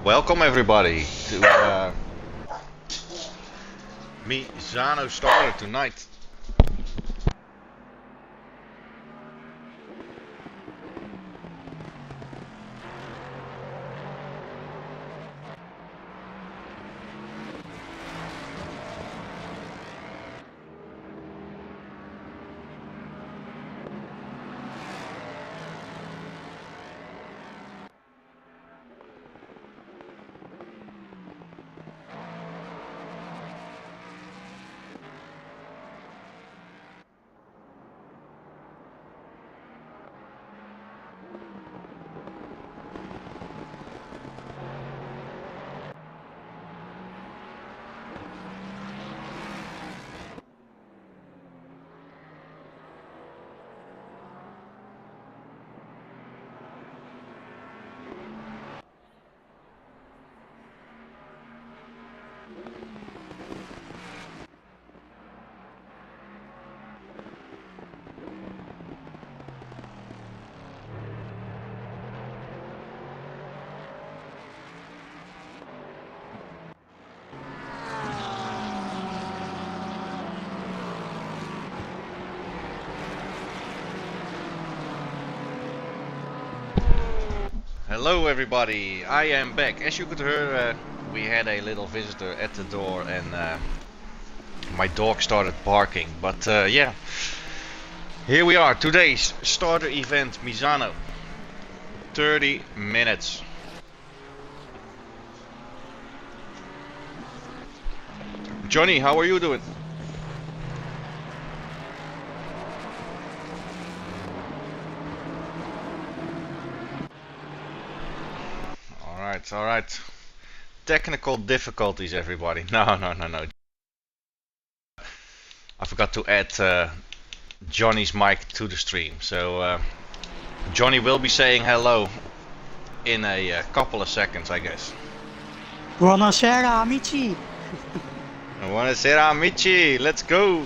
Welcome everybody to Misano starter tonight. Hello everybody, I am back. As you could hear, we had a little visitor at the door and my dog started barking. But yeah, here we are, today's starter event Misano. 30 minutes. Johnny, how are you doing? Alright. Technical difficulties, everybody. No. I forgot to add Johnny's mic to the stream. So Johnny will be saying hello in a couple of seconds, I guess. Buonasera, amici. Buonasera, amici. Let's go.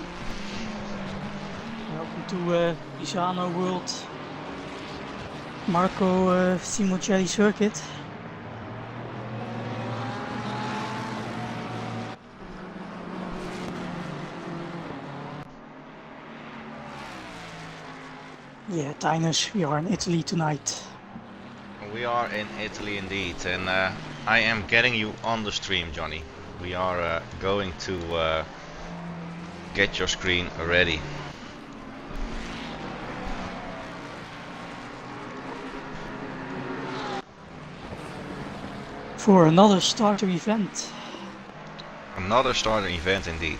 Welcome to Misano World Marco Simoncelli Circuit. Yeah, Tinus, we are in Italy tonight. We are in Italy indeed, and I am getting you on the stream, Johnny. We are going to get your screen ready. For another starter event. Another starter event indeed.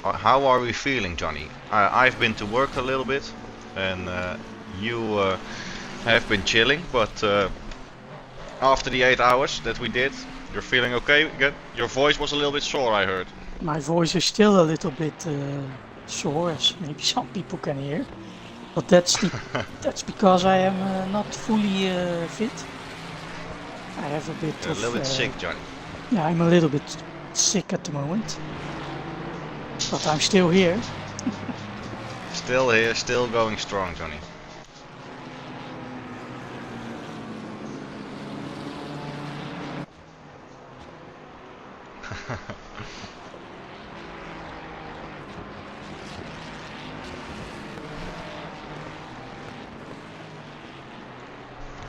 How are we feeling, Johnny? I've been to work a little bit, and you have been chilling, but after the 8 hours that we did, you're feeling okay again? Your voice was a little bit sore, I heard. My voice is still a little bit sore, as maybe some people can hear, but that's because I am not fully fit. I have a bit You're a little bit sick, Johnny. Yeah, I'm a little bit sick at the moment, but I'm still here. Still here, still going strong, Johnny.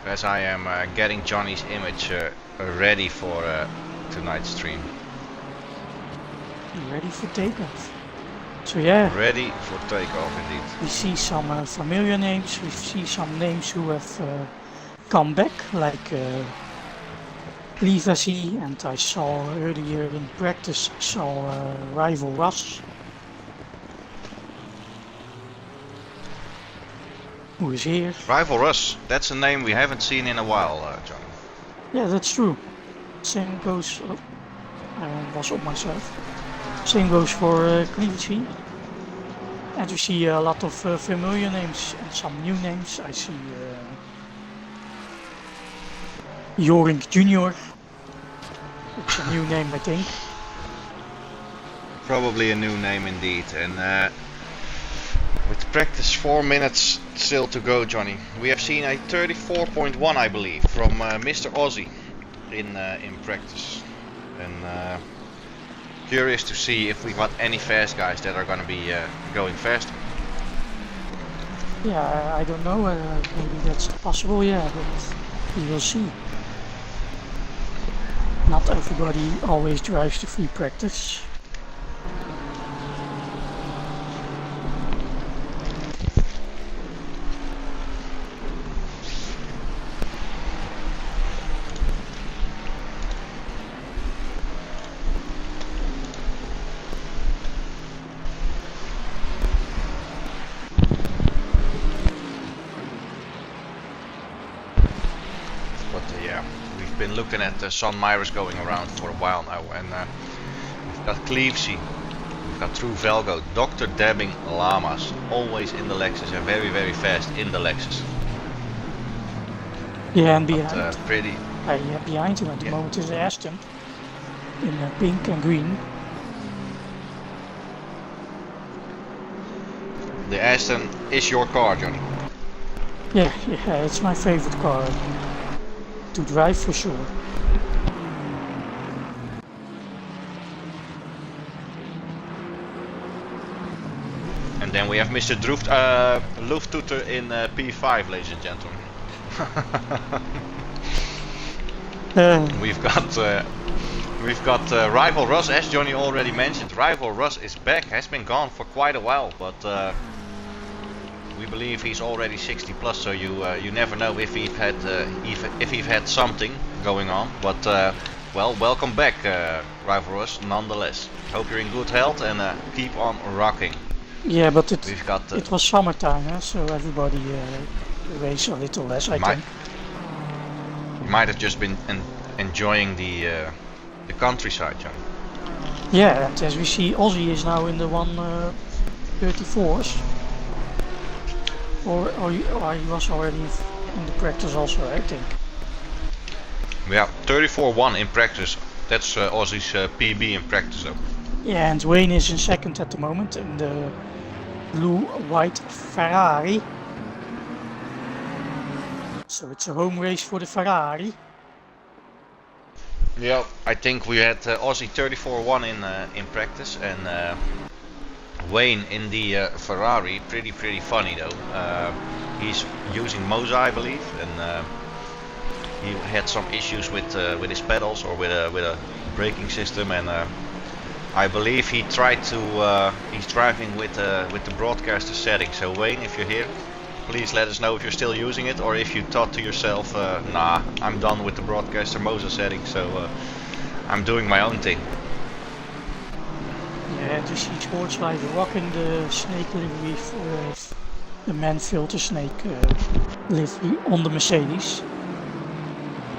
As I am getting Johnny's image ready for tonight's stream. Ready for takeoff. So yeah. Ready for takeoff indeed. We see some familiar names, we see some names who have come back, like Legacy, and I saw earlier in practice, Rival Russ, who is here. Rival Russ, that's a name we haven't seen in a while, Johnny. Yeah, that's true. Same goes, I was up myself. Same goes for Legacy. And we see a lot of familiar names and some new names. I see Jorink Jr. It's a new name, I think. Probably a new name indeed. And with practice 4 minutes still to go, Johnny, we have seen a 34.1, I believe, from Mr. Aussie. in practice, and curious to see if we got any fast guys that are gonna be going faster. Yeah, I don't know. Maybe that's possible. Yeah, but we will see. Not everybody always drives to free practice. Been looking at Son Myers going around for a while now, and we've got Cleavesy, we've got True Velgo, Dr. Dabbing Llamas, always in the Lexus and very very fast in the Lexus. Yeah, and behind, pretty. Behind him at the moment is Aston in pink and green. The Aston is your car, Johnny. Yeah, it's my favorite car to drive for sure. And then we have Mr. Lufttutor in P5, ladies and gentlemen. We've got Rival Russ, as Johnny already mentioned. Rival Russ is back, has been gone for quite a while, but we believe he's already 60 plus, so you never know if he's had something going on. But well, welcome back, Rival Russ, nonetheless. Hope you're in good health and keep on rocking. Yeah, but it was summertime, so everybody races a little less, I think. You might have just been enjoying the countryside, John. Yeah, and as we see, Aussie is now in the 134s. Or he was already in the practice also, I think. Yeah, 34-1 in practice. That's Aussie's PB in practice though. Yeah, and Wayne is in second at the moment in the blue-white Ferrari. So it's a home race for the Ferrari. Yeah, I think we had Aussie 34-1 in practice, and Wayne in the Ferrari. Pretty funny though. He's using Moza, I believe, and he had some issues with his pedals or with a braking system, and I believe he tried to. He's driving with the broadcaster setting. So Wayne, if you're here, please let us know if you're still using it, or if you thought to yourself, nah, I'm done with the broadcaster Moza setting, so I'm doing my own thing. Yeah, to see Sportslive rocking the snake livery, the man filter snake livery on the Mercedes.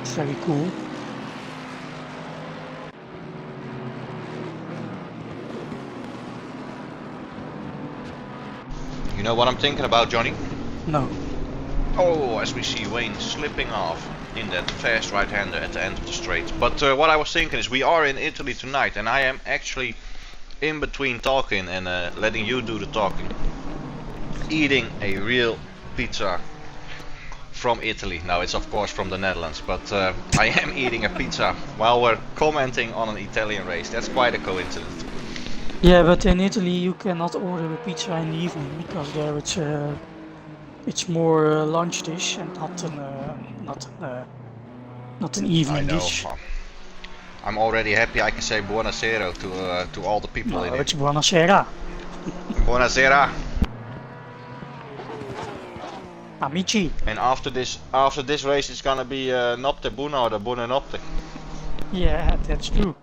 Very cool. You know what I'm thinking about, Johnny? No. Oh, as we see Wayne slipping off in that fast right-hander at the end of the straight. But what I was thinking is, we are in Italy tonight, and I am actually in between talking and letting you do the talking, eating a real pizza from Italy. Now it's of course from the Netherlands, but I am eating a pizza while we're commenting on an Italian race. That's quite a coincidence. Yeah, but in Italy you cannot order a pizza in the evening, because there it's more a lunch dish and not an evening dish. I'm already happy I can say buonasera to all the people in it. It's buonasera. Buonasera. Amici. And after this race it's gonna be notte buona or buonanotte. Yeah, that's true.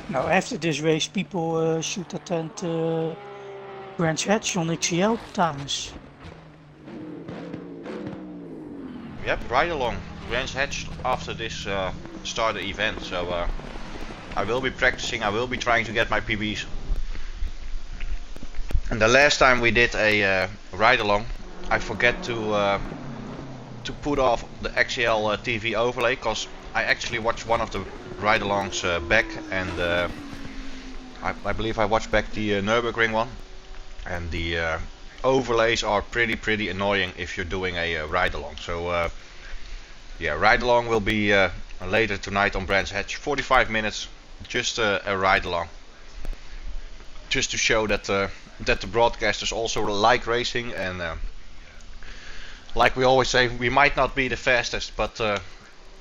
Now after this race people should attend Brands Hatch on XCL times. Yep, right along. Brands Hatch after this starter event, so I will be practicing, I will be trying to get my PBs. And the last time we did a ride along, I forget to put off the XCL TV overlay, because I actually watched one of the ride alongs back, and I believe I watched back the Nürburgring one, and the overlays are pretty annoying if you're doing a ride along. So Yeah, ride along will be later tonight on Brands Hatch. 45 minutes, just a ride along, just to show that that the broadcasters also like racing, and like we always say, we might not be the fastest, but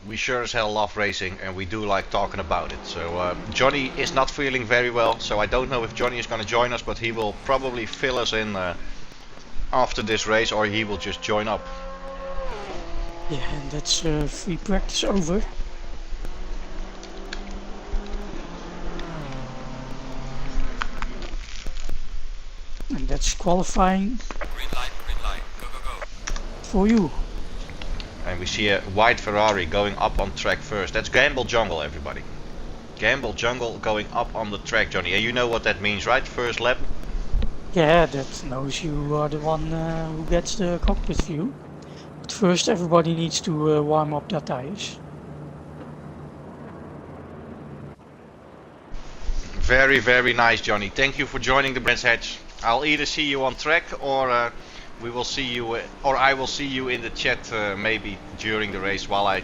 we sure as hell love racing, and we do like talking about it. So Johnny is not feeling very well, so I don't know if Johnny is going to join us, but he will probably fill us in after this race, or he will just join up. Yeah, and that's free practice over. And that's qualifying. Green light, go, go, go. For you. And we see a white Ferrari going up on track first. That's Gamble Jungle, everybody. Gamble Jungle going up on the track, Johnny. And you know what that means, right? First lap? Yeah, that knows you are the one who gets the cockpit view. But first everybody needs to warm up their tires. Very, very nice, Johnny. Thank you for joining the Brands Hatch. I'll either see you on track, or we will see you, or I will see you in the chat maybe during the race, while I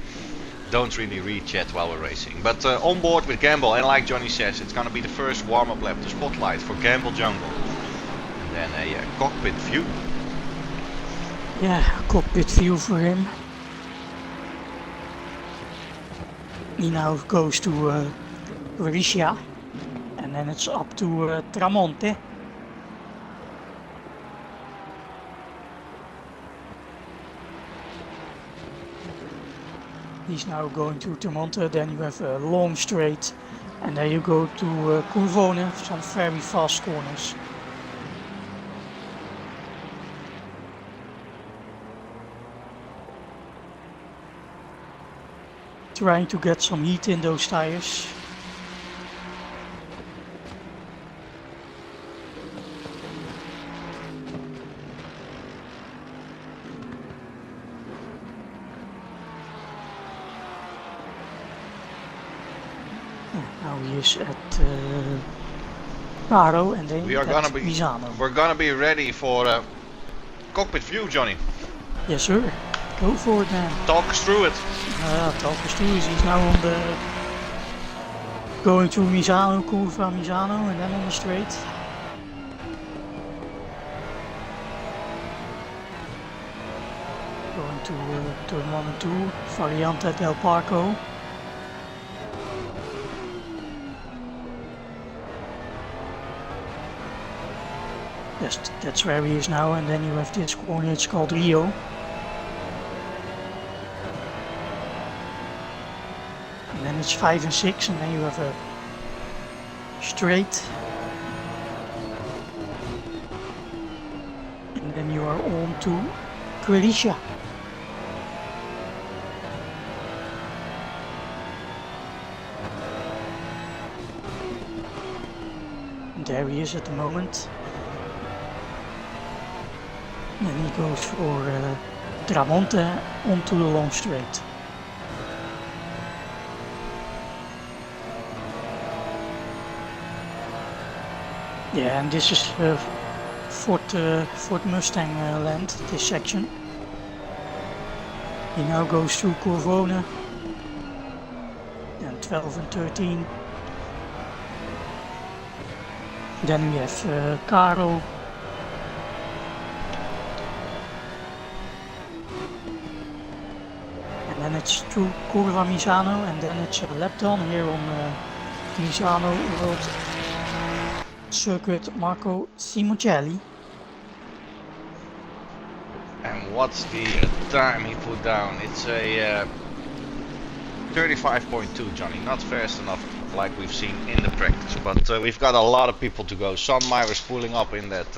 don't really read chat while we're racing. But on board with Gamble, and like Johnny says, it's gonna be the first warm-up lap, the spotlight for Gamble Jungle, and then a cockpit view. Yeah, cockpit view for him. He now goes to Galicia, and then it's up to Tramonte. He's now going to Tramonte, then you have a long straight, and then you go to Curvone, some very fast corners. Trying to get some heat in those tires. Now he is at Caro, and then We are gonna be Misano. We're gonna be ready for cockpit view, Johnny. Yes, sir. Go for it, man. Talk us through it. Talk us through it. He's now on the going through Misano, Curva Misano, and then on the straight. Going to turn 1 and 2, Variante del Parco. Yes, that's where he is now, and then you have this corner, it's called Rio. And then it's 5 and 6, and then you have a straight. And then you are on to Galicia. And there he is at the moment. And then he goes for Tramonte onto the long straight. Yeah, and this is Ford Mustang land, this section. He now goes through Curvone, and 12 and 13. Then we have Caro. And then it's through Curva Misano, and then it's a lap down here on Misano World Circuit Marco Simoncelli. And what's the time he put down? It's a 35.2, Johnny. Not fast enough like we've seen in the practice, but we've got a lot of people to go. Son Myers pulling up in that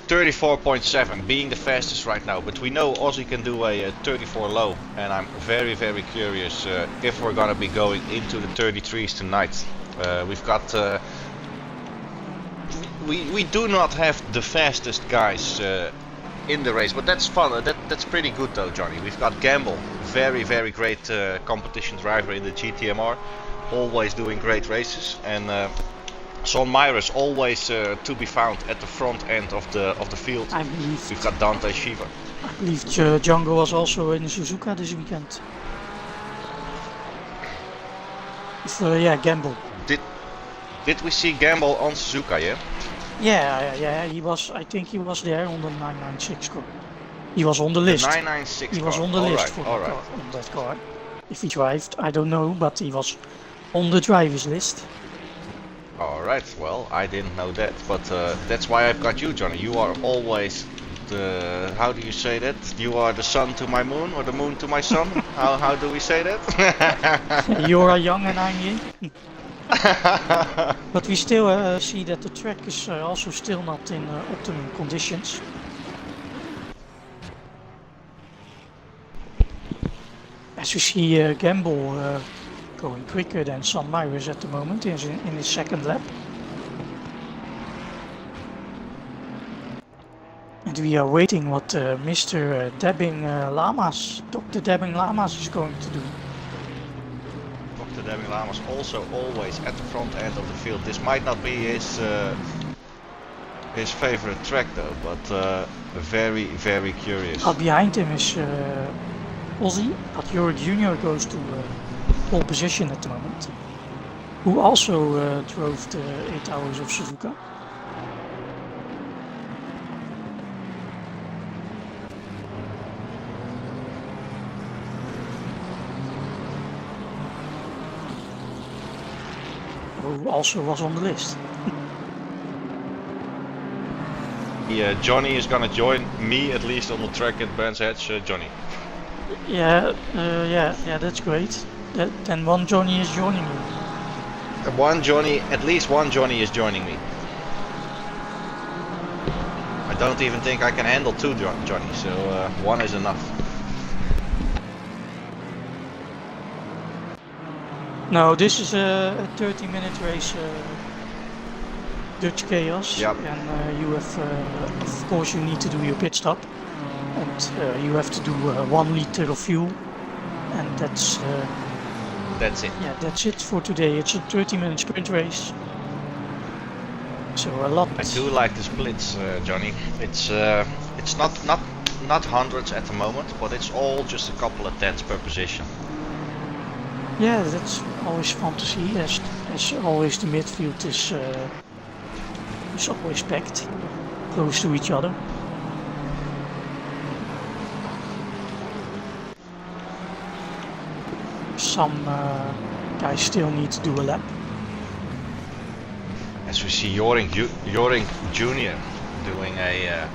34.7, being the fastest right now. But we know Ozzy can do a 34 low, and I'm very, very curious if we're gonna be going into the 33s tonight. We've got we do not have the fastest guys in the race, but that's fun. That's pretty good though, Johnny. We've got Gamble, very, very great competition driver in the GTMR, always doing great races, and Son Myers always to be found at the front end of the field. I believe. We've got Dante Shiva. I believe Django was also in Suzuka this weekend. Yeah, Gamble. Did we see Gamble on Suzuka? Yeah. Yeah, he was. I think he was there on the 996 car. He was on the list. 996 He was car. on the All list right, for all the right. car, on that car. If he drived, I don't know, but he was on the driver's list. Alright, well, I didn't know that, but that's why I've got you, Johnny. You are always the, how do you say that? You are the sun to my moon, or the moon to my sun? how do we say that? You are young and I'm young. But we still see that the track is also still not in optimum conditions. As you see Gamble going quicker than San Myers at the moment in his second lap. And we are waiting what Mr. Dr. Debbing Lamas is going to do. Dr. Debbing Lamas also always at the front end of the field. This might not be his favorite track though, but very, very curious. Behind him is Ozzy, but Jurek Jr. goes to pole position at the moment, who also drove the 8 hours of Suzuka. Who also was on the list. Yeah, Johnny is gonna join me at least on the track at Brands Hatch, Johnny. Yeah, that's great. Then one Johnny is joining you. At least one Johnny is joining me. I don't even think I can handle two Johnny, so one is enough. No, this is a 30-minute race, Dutch Chaos, yep. And you have, of course, you need to do your pit stop, and you have to do 1 liter of fuel, and that's it. Yeah, that's it for today. It's a 30-minute sprint race, so a lot. I do like the splits, Johnny. It's not hundreds at the moment, but it's all just a couple of tenths per position. Yeah, that's always fun to see. As always, the midfield is always packed, close to each other. Some guys still need to do a lap. As we see Joring Jr. doing a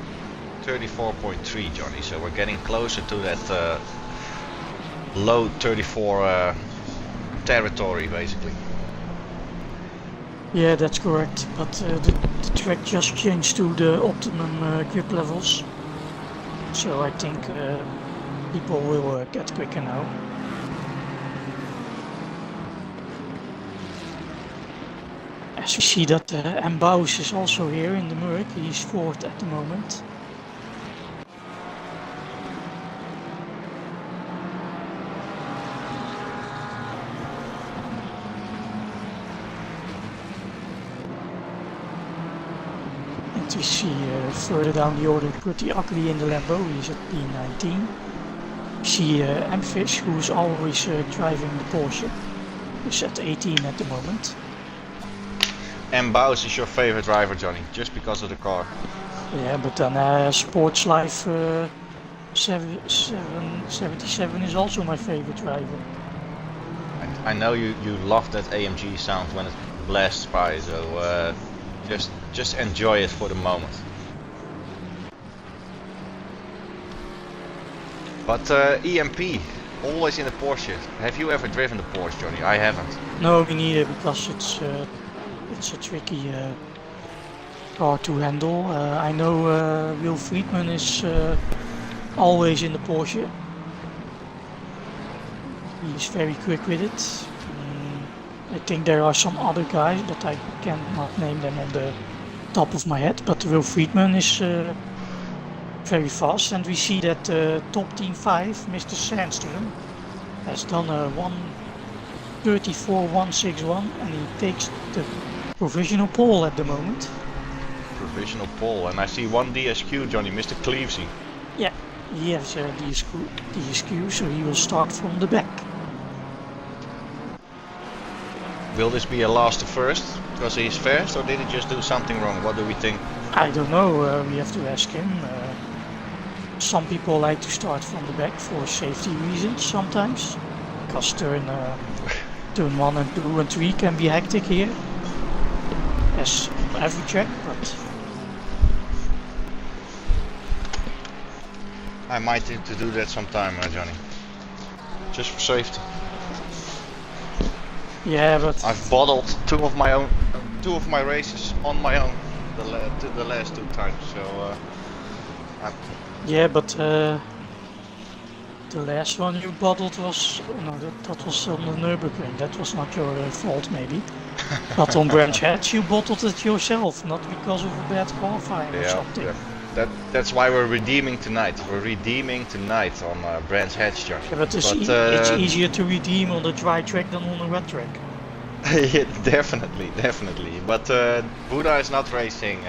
34.3, Johnny. So we're getting closer to that low 34 territory, basically. Yeah, that's correct. But the track just changed to the optimum grip levels. So I think people will get quicker now. As we see that Mbaus is also here in the Merc, he's fourth at the moment. And we see further down the order pretty ugly in the Lambo, he's at P19. We see Mfish, who's always driving the Porsche, is at 18 at the moment. Mbaus is your favorite driver, Johnny, just because of the car. Yeah, but then Sports Life 77 is also my favorite driver. I know you love that AMG sound when it blasts by, so just enjoy it for the moment. But EMP, always in the Porsche. Have you ever driven the Porsche, Johnny? I haven't. No, me neither, because it's a tricky car to handle. I know Will Friedman is always in the Porsche. He's very quick with it. I think there are some other guys that I cannot name them on the top of my head, but Will Friedman is very fast, and we see that top team 5, Mr. Sandström, has done a 1:34.161, and he takes the provisional pole at the moment. Provisional pole, and I see one DSQ, Johnny, Mr. Cleavesy. Yeah, he has DSQ, so he will start from the back. Will this be a last to first because he's first, or did he just do something wrong? What do we think? I don't know, we have to ask him. Some people like to start from the back for safety reasons sometimes, because turn 1 and 2 and 3 can be hectic here, as every track, but I might need to do that sometime, Johnny. Just for safety. yeah, but I've bottled two of my races on my own the last 2 times, so yeah, but the last one you bottled was that was on the Nürburgring. That was not your fault, maybe. But on Branch Hatch you bottled it yourself, not because of a bad qualifying or something. Yeah. That's why we're redeeming tonight. We're redeeming tonight on Branch Hatch, Johnny. Yeah, but it's easier to redeem on the dry track than on a wet track. Yeah, definitely. But Buddha is not racing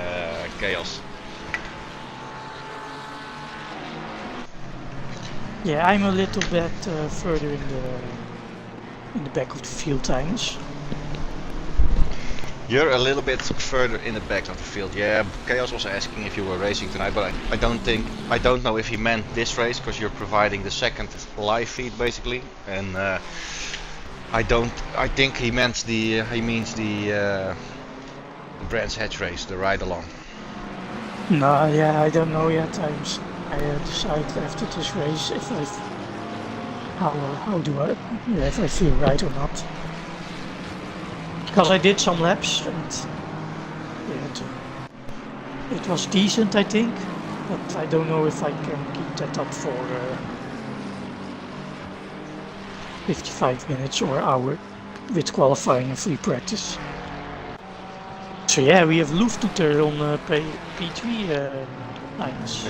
Chaos. Yeah, I'm a little bit further in the back of the field times. You're a little bit further in the back of the field. Yeah, Chaos was asking if you were racing tonight, but I don't know if he meant this race, because you're providing the second live feed basically, and I think he means the Brands Hatch race, the ride along. No, yeah, I don't know yet. I decide after this race if I if I feel right or not. Because I did some laps and yeah, it was decent, I think, but I don't know if I can keep that up for 55 minutes or hour with qualifying and free practice. So yeah, we have Lufthutter on P3 lines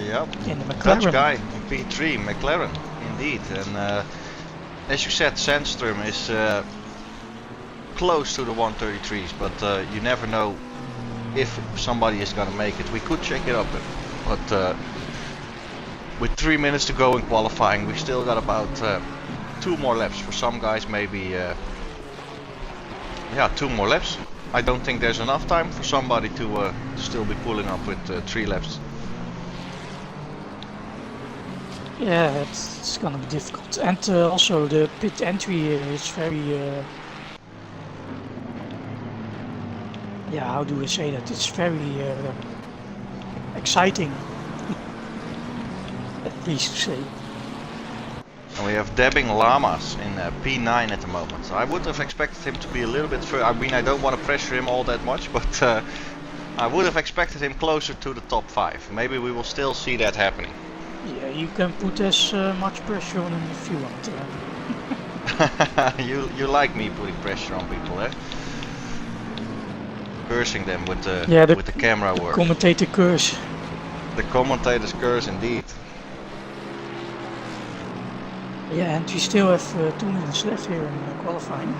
in the McLaren. Dutch guy in P3, McLaren, indeed. And as you said, Sandstrom is close to the 133s, but you never know if somebody is gonna make it. We could check it up, but with 3 minutes to go in qualifying, we still got about 2 more laps. For some guys, maybe 2 more laps. I don't think there's enough time for somebody to still be pulling up with 3 laps. Yeah, it's gonna be difficult, and also the pit entry is very how do I say that? It's very exciting, at least to say. And we have Dabbing Llamas in P9 at the moment. I would have expected him to be a little bit further. I mean, I don't want to pressure him all that much, but I would have expected him closer to the top 5. Maybe we will still see that happening. Yeah, you can put as much pressure on him if you want. You like me putting pressure on people, eh? Cursing them with the camera work. Commentator curse. The commentator's curse, indeed. Yeah, and we still have 2 minutes left here in qualifying.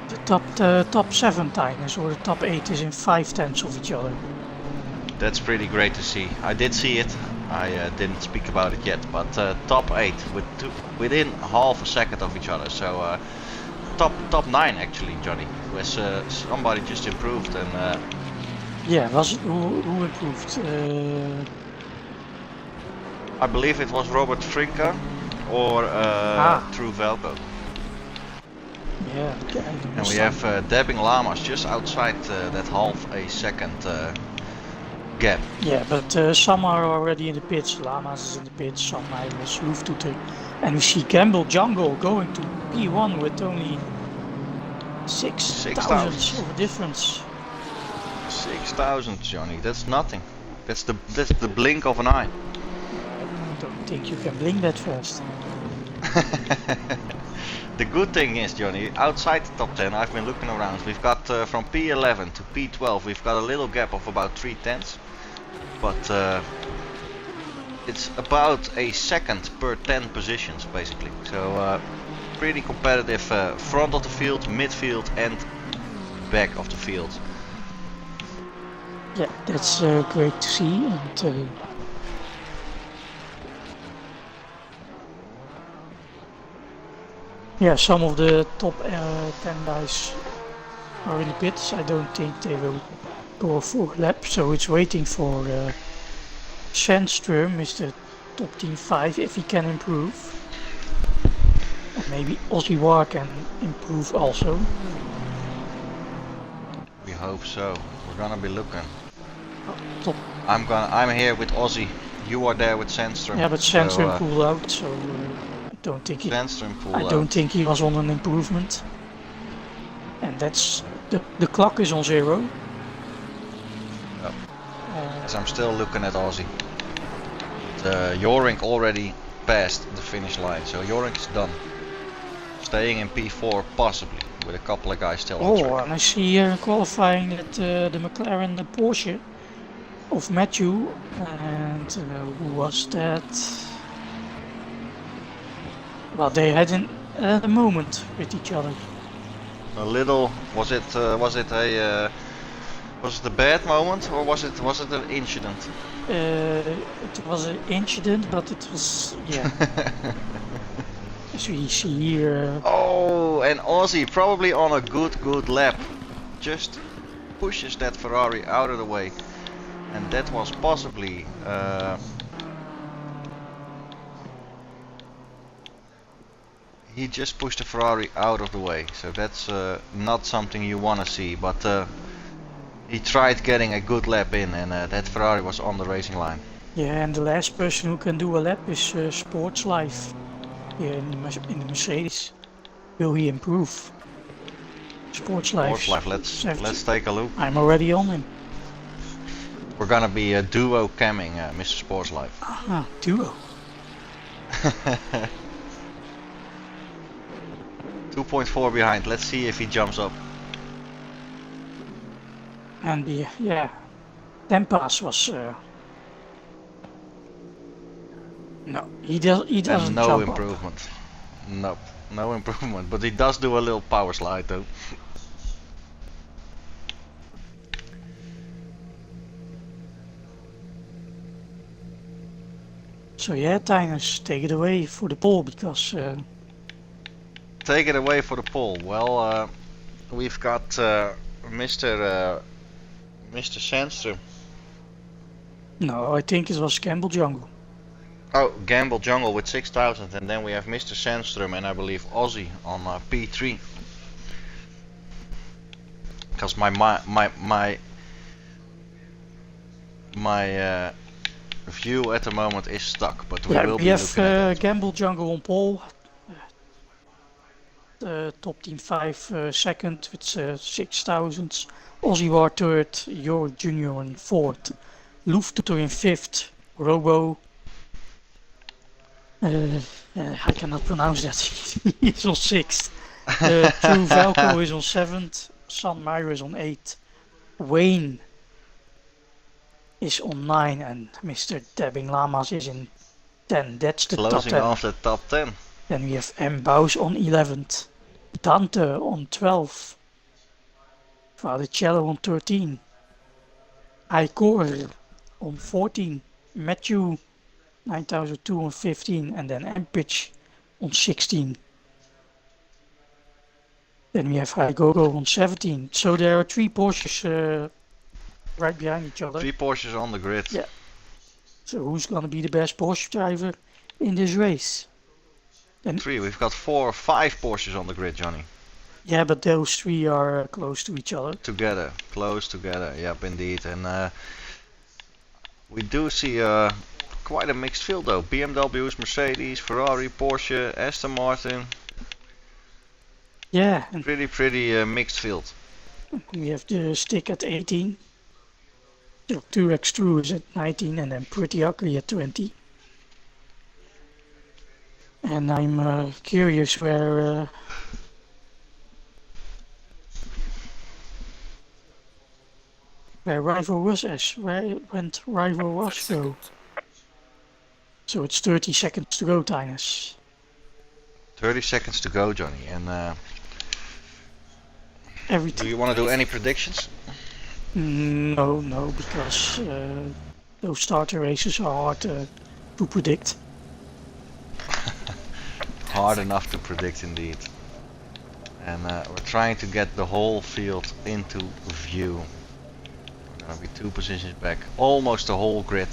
The top 7 timers or the top 8 is in 5/10 of each other. That's pretty great to see. I did see it. I didn't speak about it yet, but top 8 within half a second of each other. So top 9 actually, Johnny. Was somebody just improved and. Yeah, was it who improved? I believe it was Robert Frinka or True Velko. Yeah, okay. And we have Dabbing Llamas just outside that half a second gap. Yeah, but some are already in the pits. Llamas is in the pits, some was Lufthutter. And we see Campbell Jungle going to P1 with only 6 thousandths of a difference. 6,000, Johnny. That's nothing. That's the blink of an eye. I don't think you can blink that fast. The good thing is, Johnny, outside the top 10, I've been looking around. We've got from P11 to P12, we've got a little gap of about 3/10, but it's about a second per 10 positions, basically. So pretty competitive front of the field, midfield, and back of the field. Yeah, that's great to see. And yeah, some of the top 10 guys are in the pits. I don't think they will go a full lap, so it's waiting for Sandström, is the top team 5, if he can improve. And maybe Ozzy can improve also. We hope so. We're gonna be looking. Top. I'm here with Ozzy. You are there with Sandström. Yeah, but Sandström pulled out, so I don't think he was on an improvement. And that's the clock is on 0. Yep. As I'm still looking at Ozzy. Jorink already passed the finish line, so Jorink is done. Staying in P4 possibly, with a couple of guys still on track. And I see here in qualifying that the McLaren, the Porsche of Matthew, and who was that? Well, they had a moment with each other. A little. Was it a bad moment, or was it an incident? It was an incident, but it was, yeah. As we see here. Oh, and Ozzy probably on a good lap, just pushes that Ferrari out of the way, and that was possibly. He just pushed the Ferrari out of the way, so that's not something you want to see, but he tried getting a good lap in, and that Ferrari was on the racing line. Yeah, and the last person who can do a lap is Sports Life here in the Mercedes. Will he improve? Sports Life. Let's take a look. I'm already on him. We're gonna be a duo camming Mr. Sports Life. Ah, duo. 2.4 behind. Let's see if he jumps up. And yeah, Tempas was no, he doesn't no jump improvement. Nope, no improvement. But he does do a little power slide though. So yeah, Tinus, take it away for the pole, because take it away for the pole. Well, we've got Mr. Sandström. No, I think it was Gamble Jungle. Oh, Gamble Jungle with 6,000, and then we have Mr. Sandström and I believe Ozzy on P3. Because my view at the moment is stuck, but we will be looking at it. Gamble Jungle on pole. Top team 5 second with 6,000. Ozzy War third, York Junior in fourth, Luftutor in fifth, Robo. I cannot pronounce that. He's on sixth. True Valco is on seventh. San Myra is on 8. Wayne is on 9, and Mr. Dabbing Lamas is in 10. That's the closing top 10. off the top 10. Then we have M. Baus on 11th. Dante on 12th. Cello on 13. Icor on 14. Matthew 9002 on 15. And then Ampich on 16. Then we have Higogo on 17. So there are 3 Porsches right behind each other. 3 Porsches on the grid. Yeah. So who's gonna be the best Porsche driver in this race? And 3. We've got 4 or 5 Porsches on the grid, Johnny. Yeah, but those 3 are close to each other. Close together. Yep, indeed. And we do see quite a mixed field though. BMWs, Mercedes, Ferrari, Porsche, Aston Martin. Yeah. Pretty mixed field. We have the stick at 18. 2X True is at 19, and then Pretty Ugly at 20. And I'm curious where Rival was as. Where went Rival was go? So it's 30 seconds to go, Tinus. 30 seconds to go, Johnny. And everything. do you want to do any predictions? No, because those starter races are hard to predict. Hard enough to predict indeed. And we're trying to get the whole field into view. We're gonna be 2 positions back, almost the whole grid.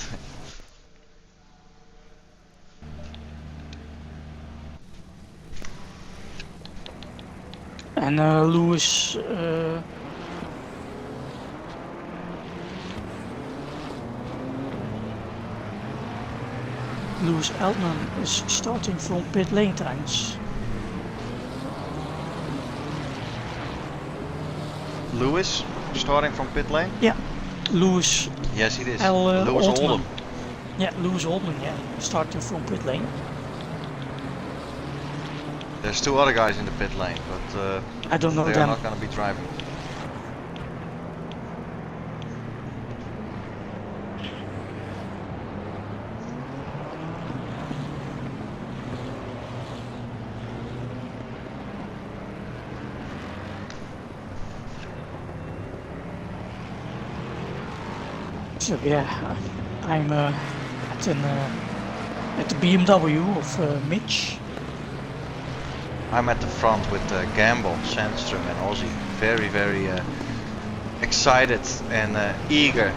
And Lewis Altman is starting from pit lane times. Lewis starting from pit lane? Yeah, Lewis. Yes, it is. Lewis Oldham. Altman. Yeah, Lewis Altman. Yeah, starting from pit lane. There's 2 other guys in the pit lane, but I don't know they're them. not gonna be driving. So yeah, I'm at the BMW of Mitch. I'm at the front with Gamble, Sandstrom and Ozzy. Very excited and eager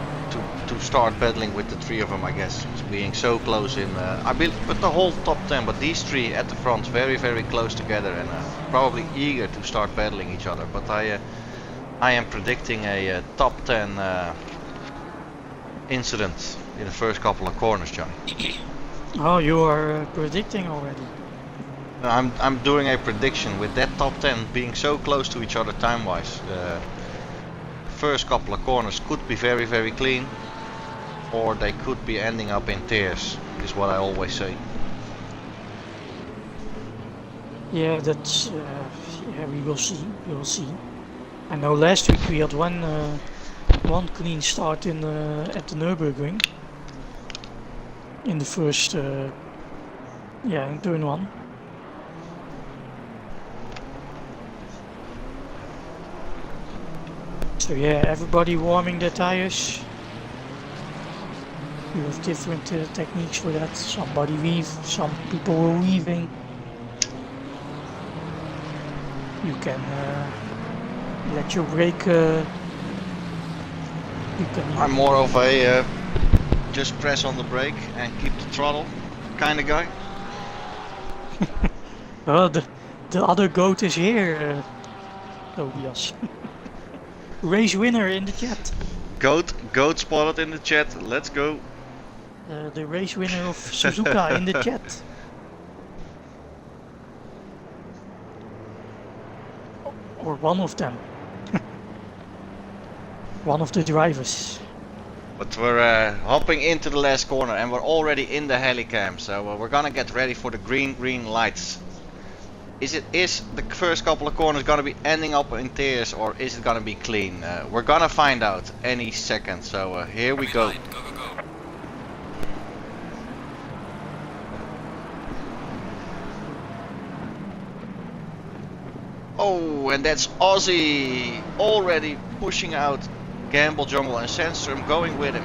to start battling with the 3 of them, I guess. It's being so close in, I believe, but the whole top 10, but these 3 at the front, very close together and probably eager to start battling each other. But I am predicting a top 10 incident in the first couple of corners, Johnny. Oh, you are predicting already. I'm doing a prediction with that top 10 being so close to each other time-wise. First couple of corners could be very clean, or they could be ending up in tears, is what I always say. Yeah, that's yeah, we will see. We will see. I know last week we had one clean start in at the Nürburgring in the first yeah, in turn 1. So yeah, everybody warming their tires. You have different techniques for that. Somebody weave, some people were weaving. You can let your brake. You can. I'm more of a just press on the brake and keep the throttle kind of guy. Oh, the other goat is here, Tobias. Race winner in the chat. Goat spotted in the chat. Let's go. The race winner of Suzuka in the chat. Or one of them. One of the drivers. But we're hopping into the last corner and we're already in the helicam, so we're gonna get ready for the green lights. Is the first couple of corners gonna be ending up in tears, or is it gonna be clean? We're gonna find out any second, so here we go. Green light, go. Oh, and that's Ozzy already pushing out Gamble, Jungle and Sandstrom going with him.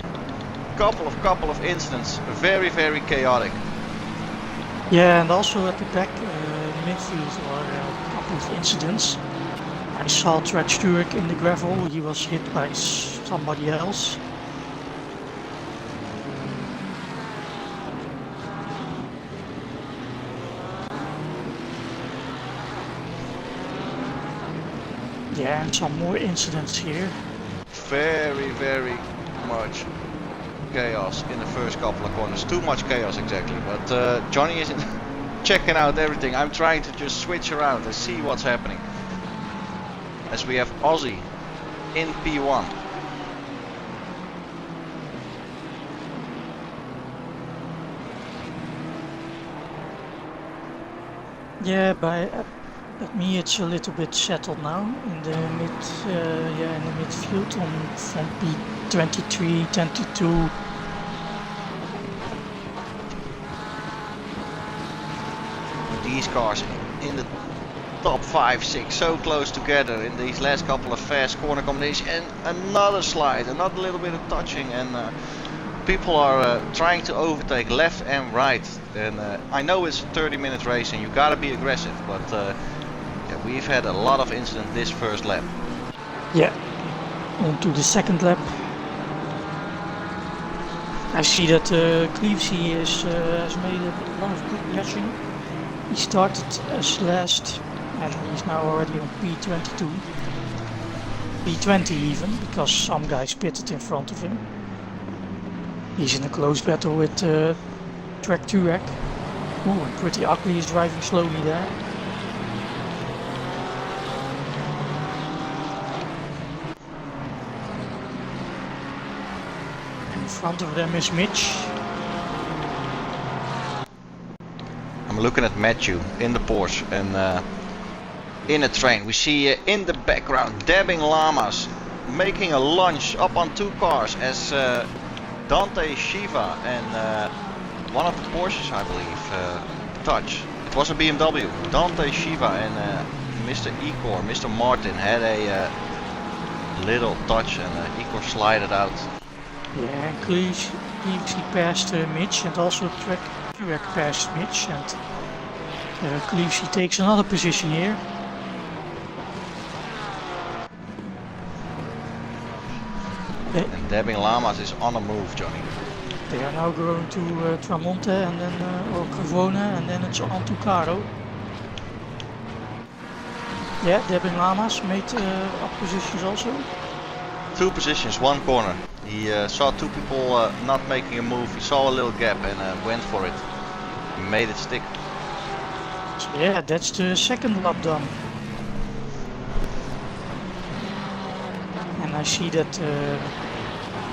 Couple of incidents, very chaotic. Yeah, and also at the back midfield were a couple of incidents. I saw Trek Sturek in the gravel, he was hit by somebody else. Yeah, and some more incidents here. Very much chaos in the first couple of corners. Too much chaos exactly, but Johnny isn't checking out everything. I'm trying to just switch around and see what's happening. As we have Ozzy in P1. Yeah, at me it's a little bit settled now in the midfield from P23, 22. These cars in the top 5, 6 so close together in these last couple of fast corner combinations, and another slide, another little bit of touching, and people are trying to overtake left and right. And I know it's a 30-minute race and you gotta be aggressive, but yeah, we've had a lot of incidents this first lap. Yeah, on to the second lap. I see that Cleavesy has made a lot of good progression. He started as last and he's now already on P22. P20 even, because some guys pitted in front of him. He's in a close battle with Track Turek. Ooh, and Pretty Ugly is driving slowly there. In front of them is Mitch. I'm looking at Matthew in the Porsche and in a train. We see in the background dabbing llamas making a lunge up on 2 cars as Dante Shiva and one of the Porsches, I believe, touch. It was a BMW. Dante Shiva and Mr. Ecor, Mr. Martin had a little touch and Ecor slided out. Yeah, and Cleavesy passed Mitch, and also Track Turek passed Mitch, and Cleavesy takes another position here. And dabbing llamas is on a move, Johnny. They are now going to Tramonte and then or Crevona, and then it's on to Caro. Yeah, dabbing llamas made up positions also. 2 positions, 1 corner. He saw 2 people not making a move. He saw a little gap and went for it. He made it stick. So yeah, that's the second lap done. And I see that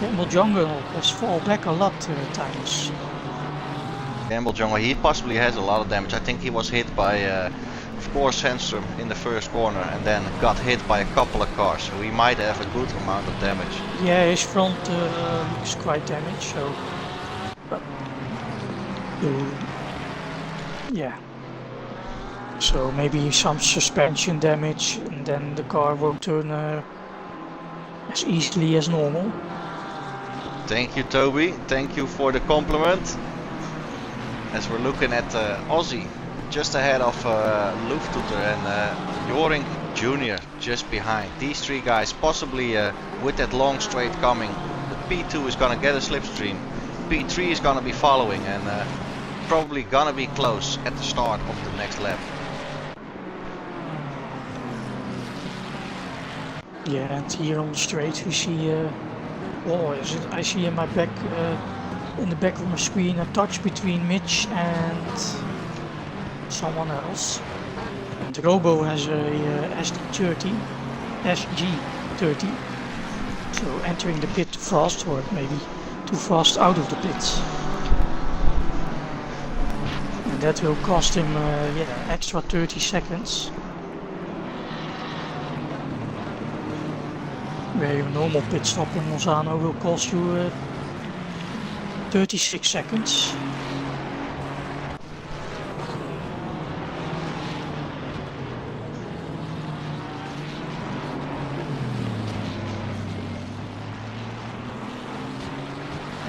Gamble Jungle has fallen back a lot times. Gamble Jungle, he possibly has a lot of damage. I think he was hit by, of course, Sandstrom in the first corner and then got hit by a couple of cars. So he might have a good amount of damage. Yeah, his front looks quite damaged, so... yeah. So maybe some suspension damage, and then the car won't turn as easily as normal. Thank you, Toby. Thank you for the compliment. As we're looking at Aussie just ahead of Lufttutter and Joring Jr. just behind. These 3 guys possibly with that long straight coming. The P2 is gonna get a slipstream. P3 is gonna be following and probably gonna be close at the start of the next lap. Yeah, and here on the straight we see, I see in my back, in the back of my screen, a touch between Mitch and someone else. And Robo has a SG30, so entering the pit too fast, or maybe too fast out of the pits. And that will cost him extra 30 seconds. Where your normal pit stop in Misano will cost you 36 seconds.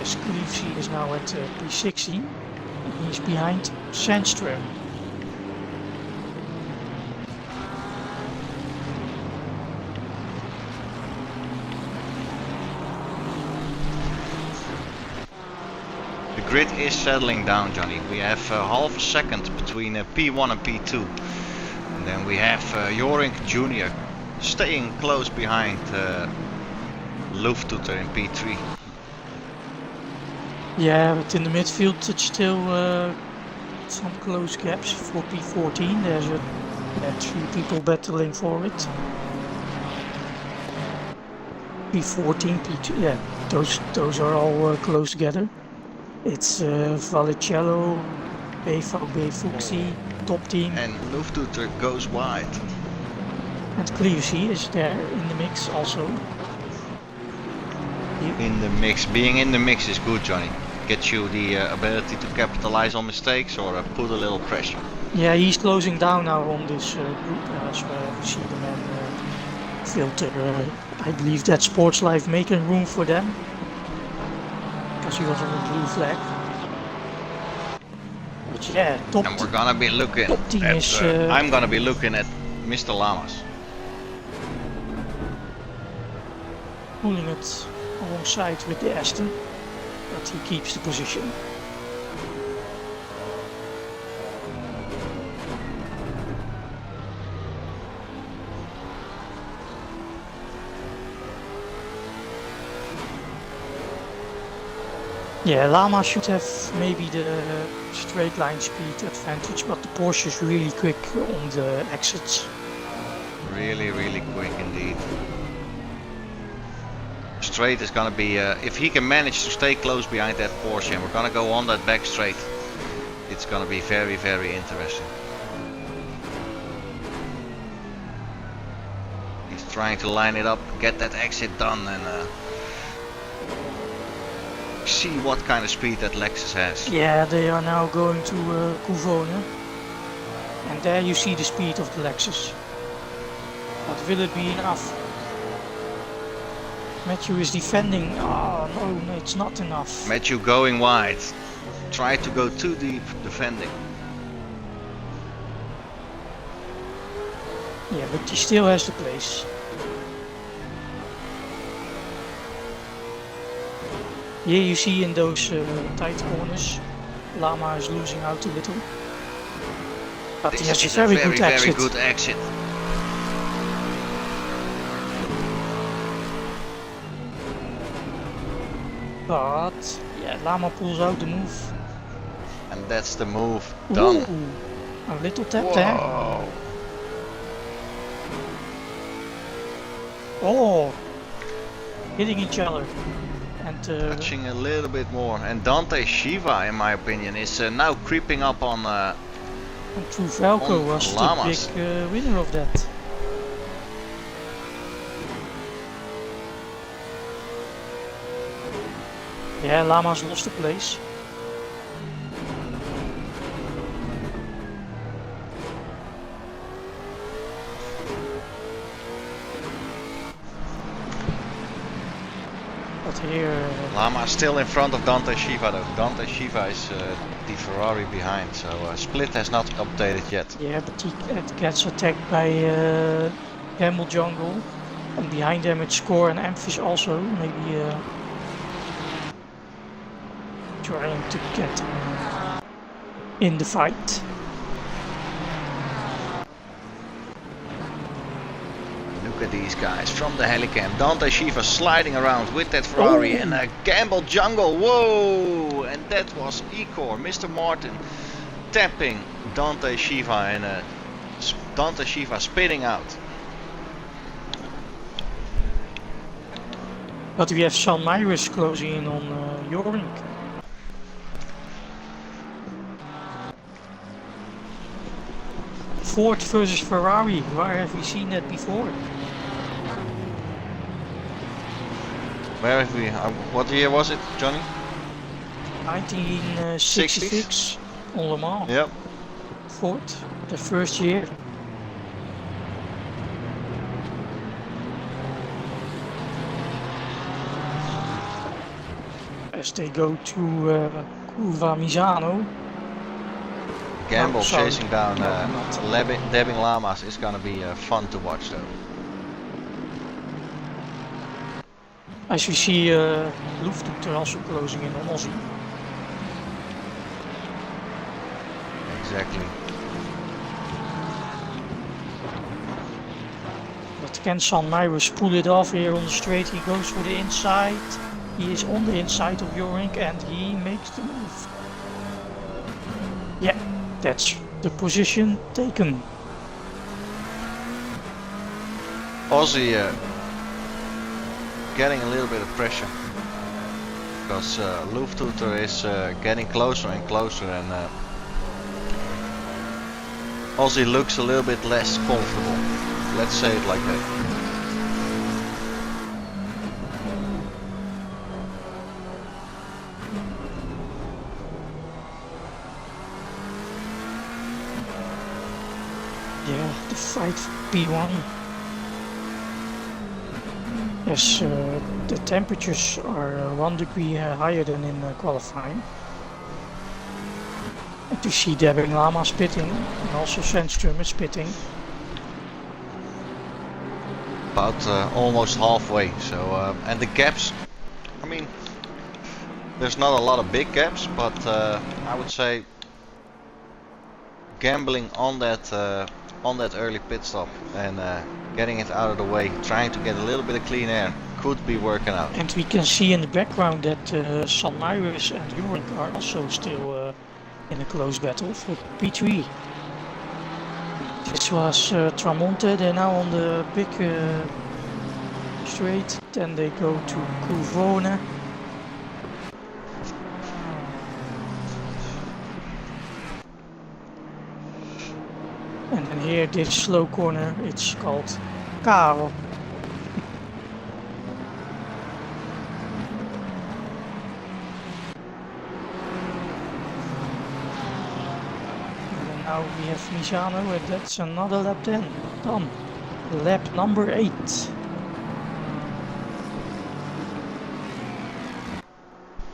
As Cleavesy is now at P60, and he's behind Sandstrom. The grid is settling down, Johnny. We have half a second between P1 and P2. And then we have Joring Jr. staying close behind Lufttutter in P3. Yeah, but in the midfield it's still some close gaps for P14. There's 3 people battling for it. P14, P2, yeah, those are all close together. It's Vallicello, BVB Fuxi, top team. And Lufttutter goes wide. And Cleavesy is there in the mix also. In the mix. Being in the mix is good, Johnny. Gets you the ability to capitalize on mistakes or put a little pressure. Yeah, he's closing down now on this group, so you see the man filter. I believe that Sports Life making room for them because he was on the blue flag. But yeah, And we're gonna be looking top team at, is I'm gonna be looking at Mr. Lamas. pulling it alongside with the Aston, but he keeps the position. Yeah, Lama should have maybe the straight line speed advantage, but the Porsche is really quick on the exits. Really, really quick indeed. Straight is gonna be, if he can manage to stay close behind that Porsche and we're gonna go on that back straight, it's gonna be very, very interesting. He's trying to line it up, get that exit done and see what kind of speed that Lexus has. Yeah, they are now going to Couvone, and there you see the speed of the Lexus. But will it be enough? Matthew is defending. Oh no, it's not enough. Matthew going wide. Try to go too deep defending. Yeah, but he still has the place. Here you see in those tight corners, Lama is losing out a little. But he has a This is very, very, good very exit. good exit. But yeah, Lama pulls out the move. And that's the move done. Ooh, a little tap there. Whoa. Oh, hitting each other. And Touching a little bit more. And Dante Shiva, in my opinion, is now creeping up on. and True Falco on was Lamas. the big winner of that. Yeah, Lamas lost the place. But here... Lama still in front of Dante Shiva though. Dante Shiva is the Ferrari behind, so Split has not updated yet. Yeah, but he gets attacked by Gamble Jungle. And behind them it's Score and Amphis also. Maybe trying to get in the fight. Look at these guys from the helicam. Dante Shiva sliding around with that Ferrari and a Gamble Jungle. Whoa! And that was Ecor, Mr. Martin, tapping Dante Shiva and Dante Shiva spinning out. But we have San Myris closing in on Jorink. Ford versus Ferrari, where have we seen that before? Where have we? What year was it, Johnny? 1966 on Le Mans. Yep. Ford, the first year. As they go to Curva Misano. Gamble Oh, sorry. chasing down No, not. Dabbing Lamas is gonna be fun to watch though. As we see Lufthansa also closing in on Aussie. Exactly. But can San Myris pull it off here on the straight? He goes for the inside. He is on the inside of Jorink and he makes the move. Yeah, that's the position taken. Aussie getting a little bit of pressure because Lufthansa is getting closer and closer and Aussie looks a little bit less comfortable. Let's say it like that. Yeah, the fight for P1. Yes, the temperatures are 1 degree higher than in qualifying. And to see Dabbing Lama spitting and also Sandstrom is spitting. About almost halfway. So and the gaps, I mean, there's not a lot of big gaps, but I would say gambling on that early pit stop and getting it out of the way, trying to get a little bit of clean air, could be working out. And we can see in the background that San Iris and Yurik are also still in a close battle for P3. This was Tramonte, they're now on the big straight, then they go to Couvone. And then here, this slow corner, it's called Karel. And now we have Misano, and that's another lap then. Done. Lap number 8.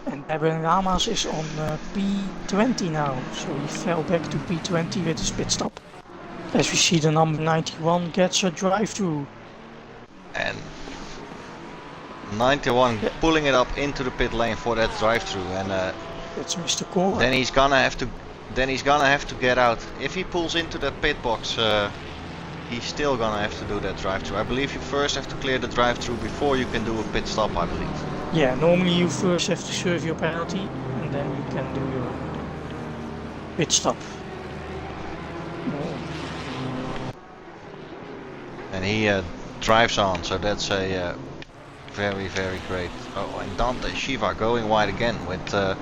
And Eben Ramas is on P20 now, so he fell back to P20 with his pit stop. As we see, the number 91 gets a drive-through. And 91 pulling it up into the pit lane for that drive-through, and That's Mr. Cora. then he's gonna have to get out. If he pulls into that pit box, he's still gonna have to do that drive-through. I believe you first have to clear the drive-through before you can do a pit stop, I believe. Yeah, normally you first have to serve your penalty and then you can do your pit stop. And he drives on, so that's a very, very great. Oh, and Dante Shiva going wide again with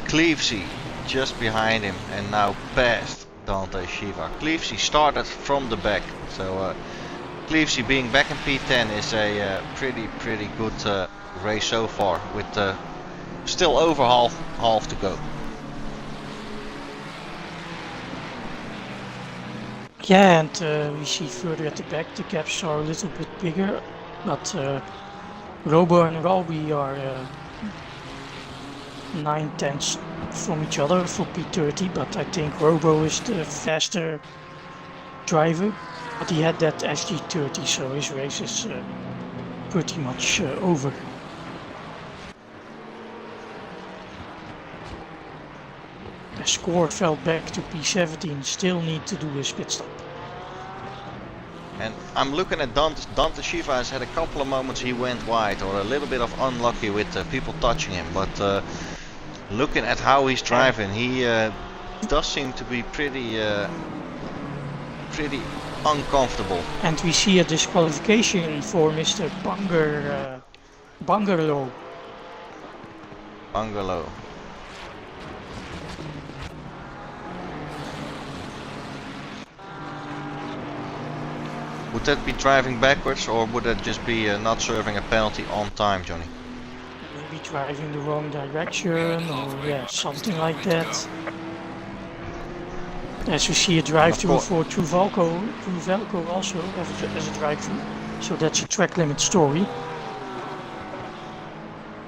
Cleavesy just behind him and now past Dante Shiva. Cleavesy started from the back, so Cleavesy being back in P10 is a pretty good race so far, with still over half to go. Yeah, and we see further at the back the gaps are a little bit bigger, but Robo and Ralby are 9/10 from each other for P30, but I think Robo is the faster driver, but he had that SG30, so his race is pretty much over. The score fell back to P17, still need to do his pit stop. And I'm looking at Dante Shiva has had a couple of moments he went wide, or a little bit of unlucky with people touching him, but looking at how he's driving, he does seem to be pretty uncomfortable. And we see a disqualification for Mr. Bungalow. Bungalow. Would that be driving backwards, or would that just be not serving a penalty on time, Johnny? Maybe driving the wrong direction, or yeah, something like that. As we see a drive-through for Truvalco also as a drive-through, so that's a track limit story.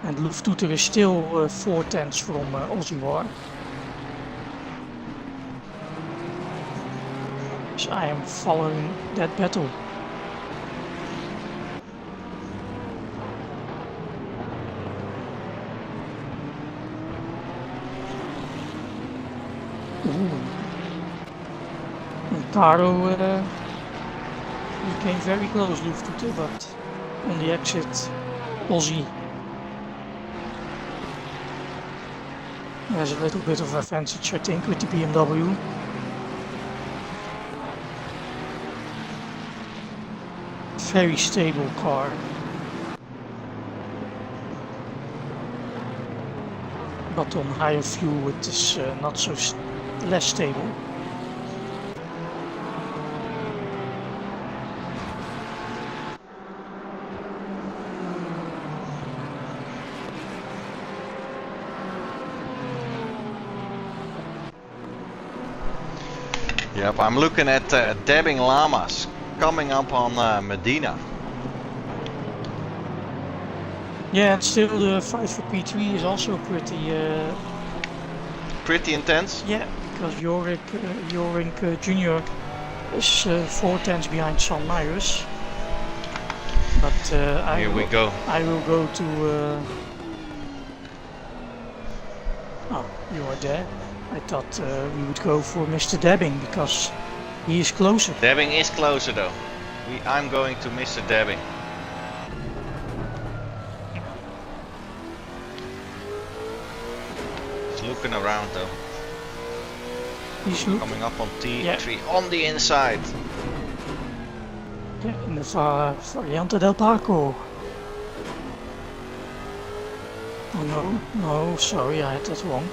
And Lufttoeter is still 4/10 from Aussie War. So I am following that battle. And Caro he came very close, Lufttoeter, but on the exit, Aussie has a little bit of advantage, I think, with the BMW. Very stable car. But on higher fuel it is not so less stable. Yep, I'm looking at dabbing llamas coming up on Medina. Yeah, and still the fight for P3 is also Pretty intense. yeah, because Jorik Jr. is 4 tenths behind San Maurus. But Here we go. I will go to. Oh, you are there. I thought we would go for Mr. Dabbing because he is closer. Dabbing is closer though. I'm going to Mr. Dabbing. He's looking around though. He's Coming up on T3 on the inside. Yeah, in the Variante del Parco. Oh no, sorry, I had that wrong.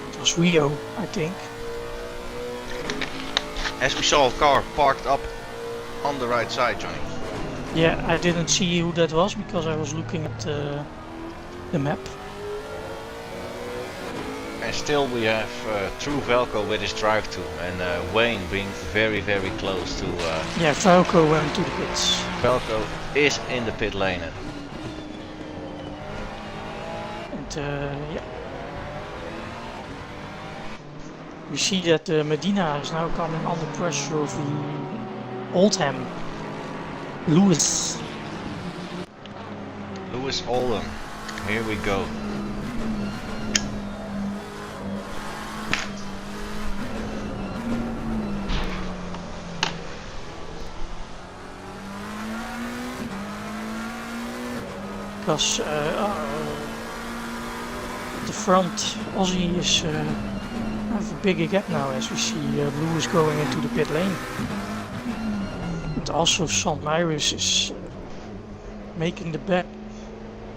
It was Rio, I think. As we saw a car parked up on the right side, Johnny. Yeah, I didn't see who that was because I was looking at the map. And still we have True Velko with his drive to and Wayne being very close to... Yeah, Velko went to the pits. Velko is in the pit lane. And yeah. We see that Medina is now coming under pressure of the Oldham. Lewis Oldham. Here we go. Because at the front Aussie is have a bigger gap now as we see Lewis going into the pit lane. And also St. Maurus is making the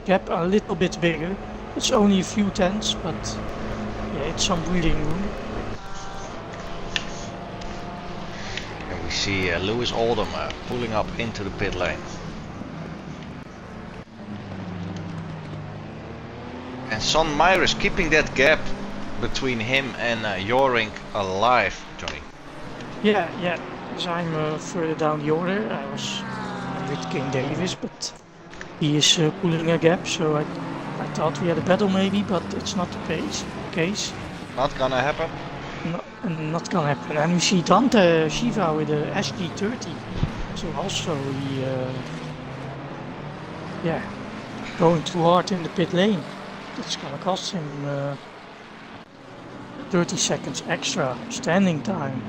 gap a little bit bigger. It's only a few tenths, but yeah, it's some breathing room. And we see Lewis Oldham pulling up into the pit lane. And St. Maurus keeping that gap between him and Jorik alive, Johnny. Yeah, because I'm further down the order. I was with King Davis, but he is pulling a gap, so I thought we had a battle maybe, but it's not the case. Not gonna happen? Not gonna happen. And we see Dante Shiva with a SG30, so also he, yeah, going too hard in the pit lane. It's gonna cost him 30 seconds extra standing time.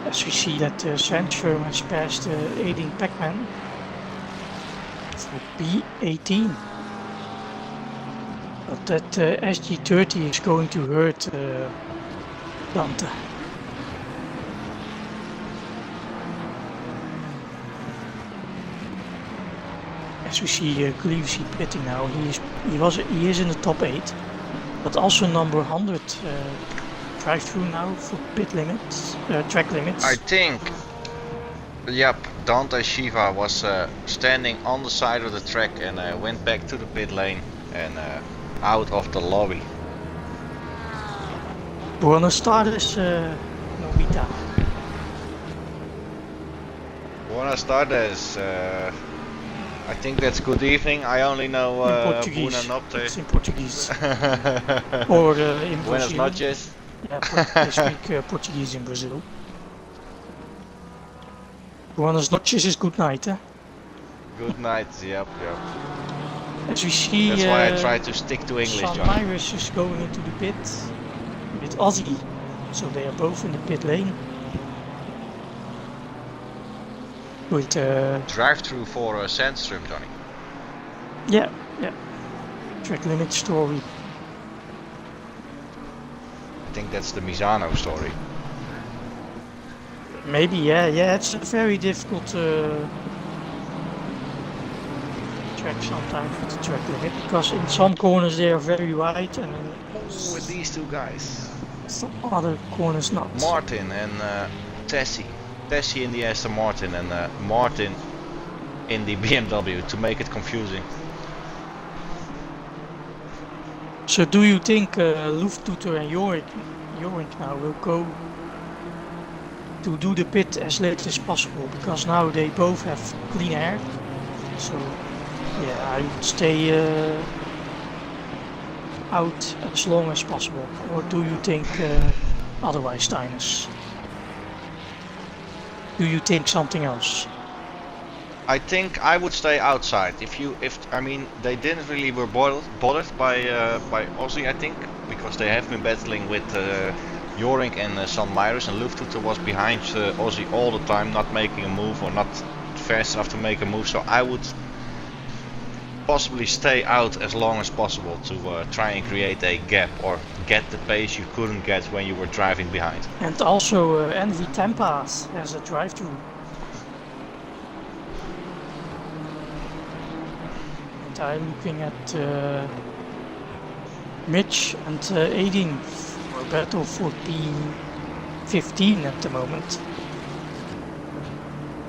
As we see that Sandstrom has passed aiding Pac-Man for P18. But that SG30 is going to hurt Dante. As we see Cleavesy pitting now, he is in the top 8, but also number 100 drive through now for pit limits, track limits. I think, yep, Dante Shiva was standing on the side of the track and went back to the pit lane and out of the lobby. Buenos tardes, Novita. Buenas tardes. I think that's good evening. I only know in Portuguese. Buenas noches. It's in Portuguese. Or in Buenas Brazil. noches. Yeah, they speak Portuguese in Brazil. Buenas noches is good night, eh? Good night, yep. As we see, that's why I try to stick to English, St. Johnny. Maurus is going into the pit with Ozzy, so they are both in the pit lane. With drive through for Sandstrom, Johnny. Yeah. Track limit story. I think that's the Misano story. Maybe, yeah. It's a very difficult track sometimes with the track limit because in some corners they are very wide and with these two guys, some other corners not. Martin and Tessie. Tessie in the Aston Martin and Martin in the BMW to make it confusing. So do you think Lufttutor and Jorik now will go to do the pit as late as possible? Because now they both have clean air. So yeah, I would stay out as long as possible. Or do you think otherwise, Tinus? Do you think something else? I think I would stay outside. If I mean, they didn't really were bothered by Aussie, I think, because they have been battling with Jorik and San Myers, and Lufttutor was behind Aussie all the time, not making a move or not fast enough to make a move. So I would possibly stay out as long as possible to try and create a gap or get the pace you couldn't get when you were driving behind. And also Envy Tempas has a drive-through. And I'm looking at Mitch and Aiding for battle for P15 at the moment.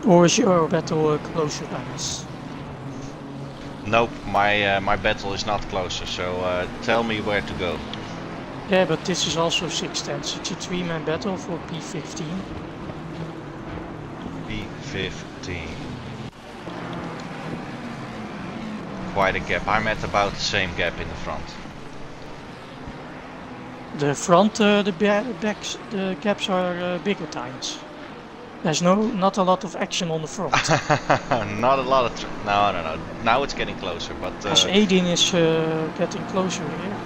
Or is your battle closer, Dennis? Nope, my battle is not closer, so tell me where to go. Yeah, but this is also 610, so it's a 3-man battle for P15. P15. Quite a gap. I'm at about the same gap in the front. The front, the gaps are bigger times. There's not a lot of action on the front. Not a lot of... No. Now it's getting closer, but... As Aidin is getting closer here.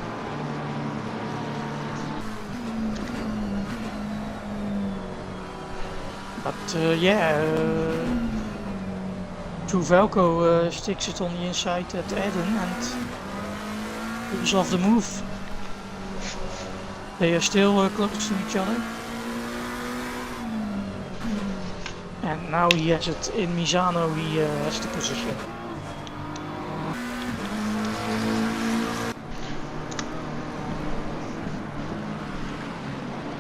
But yeah, Truvalco sticks it on the inside at Eden and pulls off the move. They are still close to each other. And now he has it in Misano, he has the position.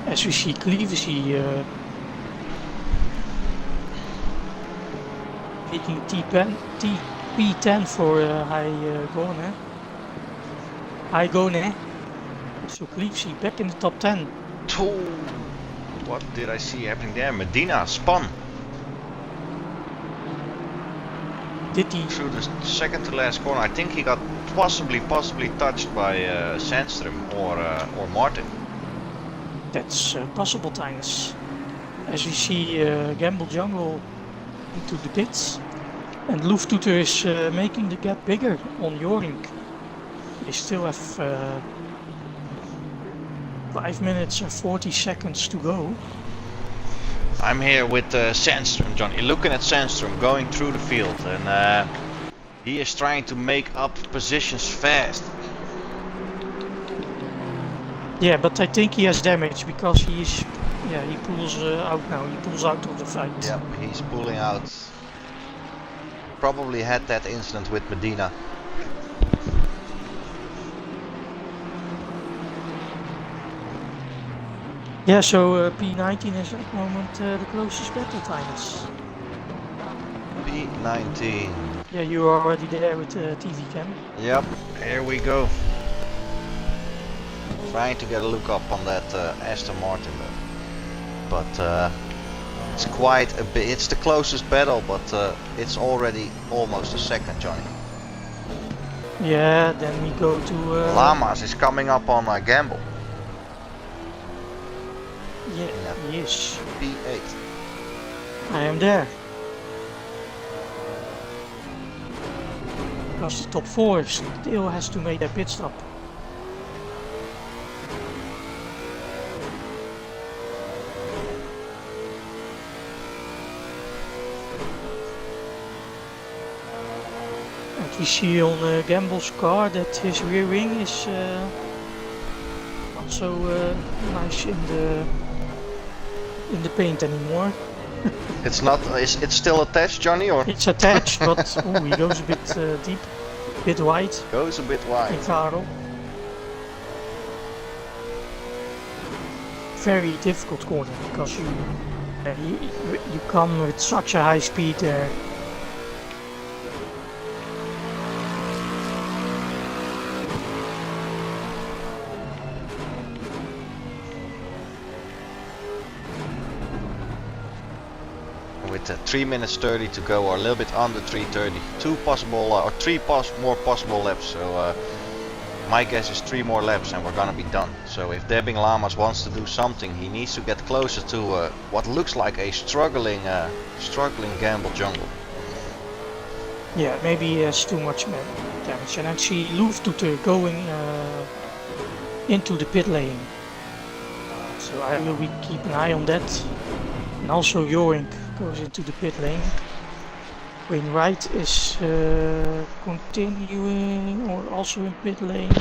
As we see Cleavesy taking P10 for Haigone. So Cleavesy back in the top 10. What did I see happening there? Medina spun. Did he? Through the second to last corner. I think he got possibly touched by Sandström or Martin. That's possible, Tinus. As we see Gamble Jungle into the pits, and Lufttutor is making the gap bigger on Jorik. They still have 5 minutes and 40 seconds to go. I'm here with Sandström, Johnny. Looking at Sandström going through the field, and he is trying to make up positions fast. Yeah, but I think he has damage because he pulls out now. He pulls out of the fight. Yep, he's pulling out. Probably had that incident with Medina. Yeah, so P19 is at the moment the closest battle, Tinus. P19. Yeah, you are already there with the TV cam. Yep, here we go. Trying to get a look up on that Aston Martin though. But it's quite a bit. It's the closest battle, but it's already almost a second, Johnny. Yeah, then we go to... Lamas is coming up on Gamble. Yeah, yes. P8. I am there. Because the top 4 still has to make their pit stop. And we see on Gamble's car that his rear wing is not so nice in the paint anymore. It's not. It's still attached, Johnny, or? It's attached, but ooh, he goes a bit deep, a bit wide. Goes a bit wide. In Karel. Very difficult corner because you You come with such a high speed there. With 3 minutes 30 to go, or a little bit under 3:30. Two possible, or three more possible laps. So my guess is 3 more laps and we're gonna be done. So if Dabbing Llamas wants to do something, he needs to get closer to what looks like a struggling Gamble jungle. Yeah, maybe he has too much damage. And I see Lufttuter going into the pit lane. So I will keep an eye on that. And also Joink goes into the pit lane. Wainwright is continuing, or also in pit lane.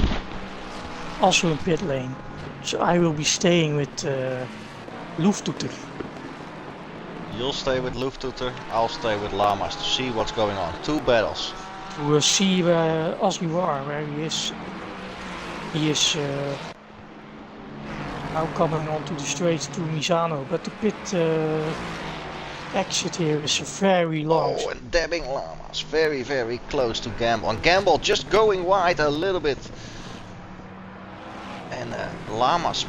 Also in pit lane. So I will be staying with Lufttuter. You'll stay with Lufttuter, I'll stay with Llamas to see what's going on. 2 battles. To see where Osliwar, where he is. He is now coming onto the straight to Misano, but the pit exit here is very long. Oh, and Dabbing Llamas very, very close to Gamble. And Gamble just going wide a little bit. And Llamas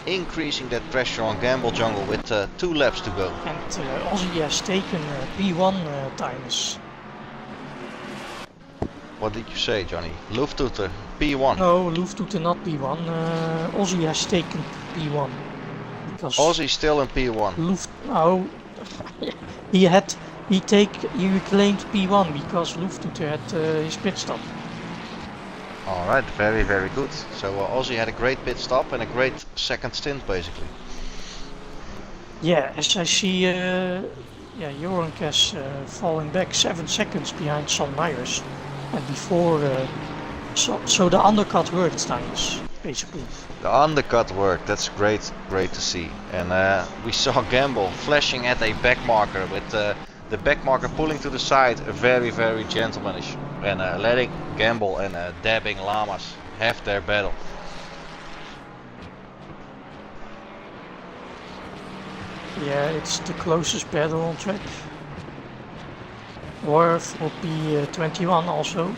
increasing that pressure on Gamble jungle with 2 laps to go. And Ozzy has taken P1 times. What did you say, Johnny? Lufttuter, P1. No, Lufttuter not P1. Ozzy has taken P1. Because Ozzy still in P1. he reclaimed P1 because Lufttuter had his pit stop. Alright, very, very good. So Ozzy had a great pit stop and a great second stint, basically. Yeah, as I see, Joink has falling back 7 seconds behind Son Myers. And before, so the undercut worked, times, basically. The undercut worked, that's great to see. And we saw Gamble flashing at a back marker with the back marker pulling to the side, very, very gentlemanish. And letting Gamble and Dabbing Llamas have their battle. Yeah, it's the closest battle on track. Or for P21 also.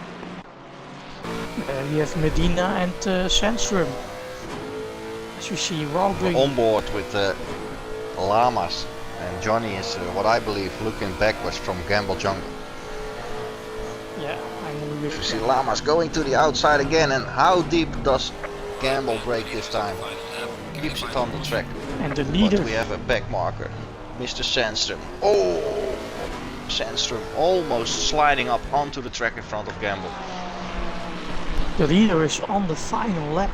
We have Medina and Sandstrom. As you see, Rowling on board with Llamas, and Johnny is what I believe looking backwards from Gamble jungle. Yeah, I'm with You see Llamas going to the outside again, and how deep does Gamble break this time? Keeps it on the track. And the leader. But we have a back marker, Mr. Sandstrom. Oh, Sandstrom almost sliding up onto the track in front of Gamble. The leader is on the final lap.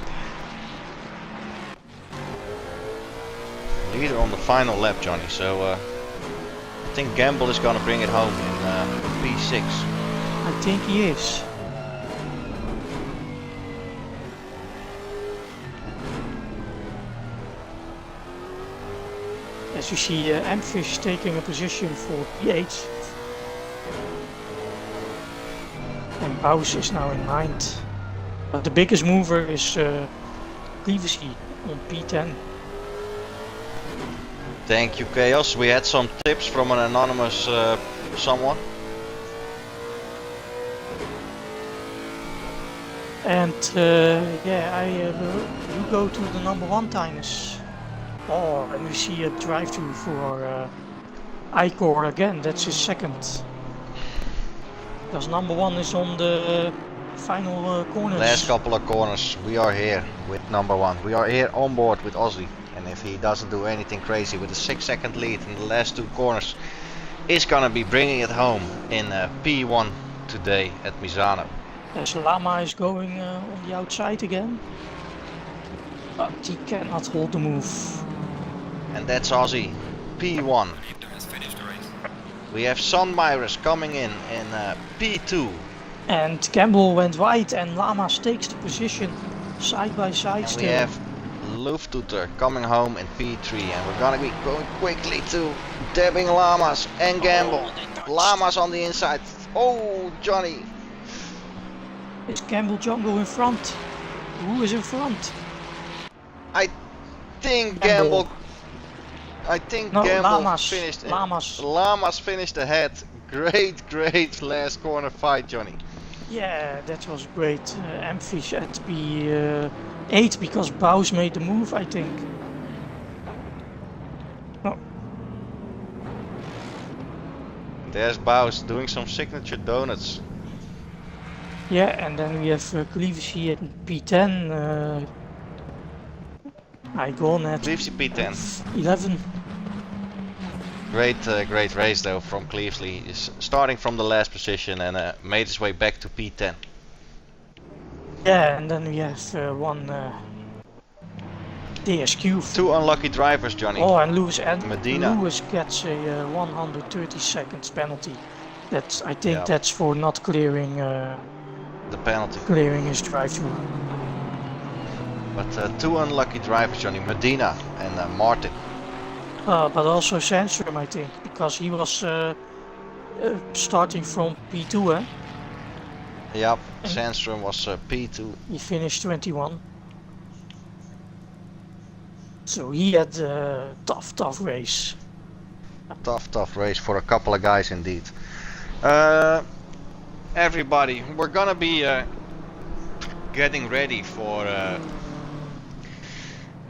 Leader on the final lap, Johnny. So I think Gamble is gonna bring it home in P6. I think he is. As you see, Amfish taking a position for P8. And Baus is now in 9th. But the biggest mover is Privacy on P10. Thank you, Chaos. We had some tips from an anonymous someone. And you go to the number 1 timers. Oh, and we see a drive-through for Icor again. That's his second. Because number 1 is on the final corners. Last couple of corners, we are here with number 1. We are here on board with Ozzy. And if he doesn't do anything crazy with a 6-second lead in the last 2 corners, is gonna be bringing it home in P1 today at Misano. As Lama is going on the outside again. But he cannot hold the move. And that's Ozzy, P1. Leader has finished the race. We have Son Myers coming in P2. And Campbell went wide and Lamas takes the position side by side And still. we have Lufttuter coming home in P3, and we're gonna be going quickly to Dabbing Llamas and Gamble. Llamas on the inside. Oh, Johnny. Is Campbell Jungle in front? Who is in front? I think Gamble I think No, Gamble Llamas. finished. Llamas. Llamas finished ahead. Great last corner fight, Johnny. Yeah, that was great. Amfish at P8 because Baus made the move, I think. Oh, There's Baus doing some signature donuts. yeah, and then we have Cleavesy at P10. I gone at Cleavesy P10. 11. Great race though from Clevesley. He's starting from the last position and made his way back to P10. Yeah, and then we have one DSQ. Two unlucky drivers, Johnny. Oh, and Lewis Medina. Lewis gets a 130 seconds penalty. That's I think Yeah. that's for not clearing The penalty. his drive-through. But two unlucky drivers, Johnny. Medina and Martin. But also Sandstrom, I think, because he was starting from P2, eh? Yep, Sandstrom was P2. He finished 21. So he had a tough race. Tough race for a couple of guys indeed. Everybody, we're gonna be getting ready for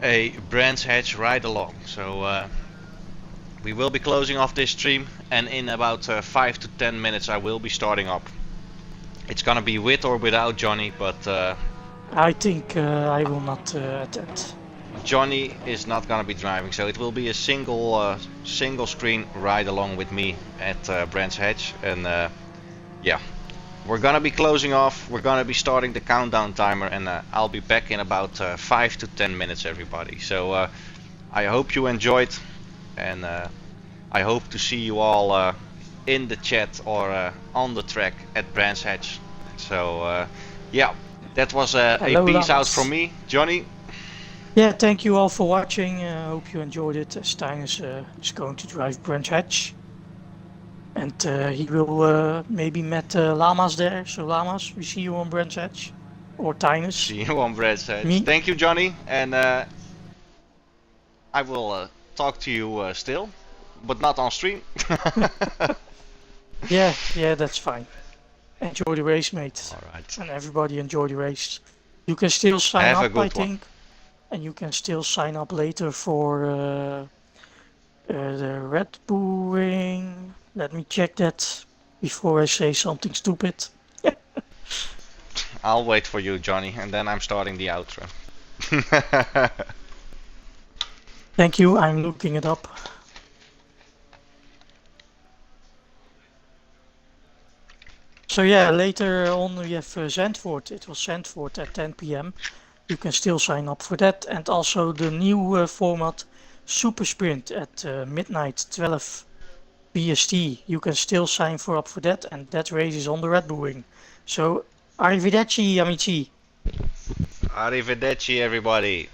a Brands Hatch ride along. So we will be closing off this stream, and in about 5 to 10 minutes I will be starting up. It's gonna be with or without Johnny, but I think I will not attend. Johnny is not gonna be driving, so it will be a single screen ride along with me at Brands Hatch, and yeah, we're gonna be closing off. We're gonna be starting the countdown timer, and I'll be back in about 5 to 10 minutes, everybody. So I hope you enjoyed, and I hope to see you all in the chat or on the track at Brands Hatch. So yeah, that was a peace out from me, Johnny. Yeah, thank you all for watching. Hope you enjoyed it. Stijn is going to drive Brands Hatch. And he will maybe met Llamas there. So Llamas, we see you on Brands Hatch. Or Tinus. See you on Brands Hatch. Me? Thank you, Johnny. And I will talk to you still, but not on stream. Yeah, that's fine. Enjoy the race, mate. Alright. And everybody enjoy the race. You can still sign Have a up, good I one. think. And you can still sign up later for the Red Bull Ring. Let me check that before I say something stupid. I'll wait for you, Johnny, and then I'm starting the outro. Thank you, I'm looking it up. So yeah, later on we have Zandvoort. It was Zandvoort at 10 PM. You can still sign up for that. And also the new format Super Sprint at midnight 12 BST. You can still sign up for that, and that race is on the Red Bull Ring. So arrivederci amici. Arrivederci, everybody.